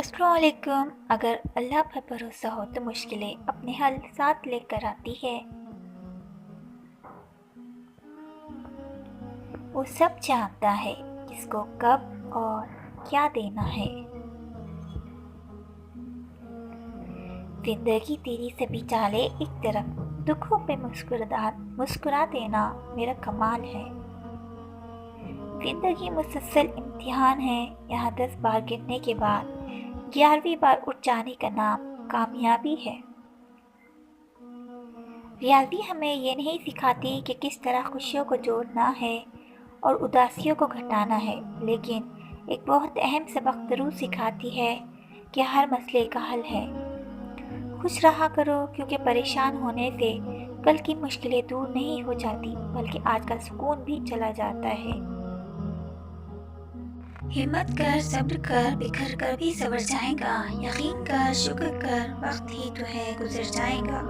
السلام علیکم۔ اگر اللہ پر بھروسہ ہو تو مشکلیں اپنے حل ساتھ لے کر آتی ہے۔ وہ سب جانتا ہے کس کو کب اور کیا دینا ہے۔ زندگی تیری سے بھی چالے ایک طرف، دکھوں پہ مسکرا دینا میرا کمال ہے۔ زندگی مسلسل امتحان ہے، یہاں 10 بار گرنے کے بعد 11ویں بار اٹھ جانے کا نام کامیابی ہے۔ ریاضی ہمیں یہ نہیں سکھاتی کہ کس طرح خوشیوں کو جوڑنا ہے اور اداسیوں کو گھٹانا ہے، لیکن ایک بہت اہم سبق ضرور سکھاتی ہے کہ ہر مسئلے کا حل ہے۔ خوش رہا کرو، کیونکہ پریشان ہونے سے کل کی مشکلیں دور نہیں ہو جاتی بلکہ آج کا سکون بھی چلا جاتا ہے۔ ہمت کر، صبر کر، بکھر کر بھی صبر جائے گا، یقین کر، شکر کر، وقت ہی تو ہے گزر جائے گا۔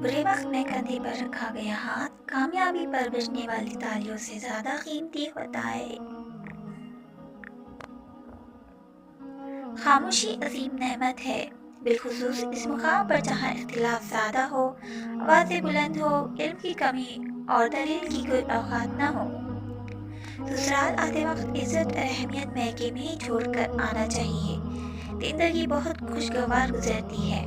برے وقت میں کندھے پر رکھا گیا ہاتھ، کامیابی پر بجنے والی تالیوں سے زیادہ قیمتی ہوتا ہے۔ خاموشی عظیم نعمت ہے، بالخصوص اس مقام پر جہاں اختلاف زیادہ ہو، آوازیں بلند ہو، علم کی کمی اور دلیل کی کوئی اوقات نہ ہو۔ سسرال آتے وقت عزت اور اہمیت میکے میں ہی چھوڑ کر آنا چاہیے۔ زندگی بہت خوشگوار گزرتی ہے،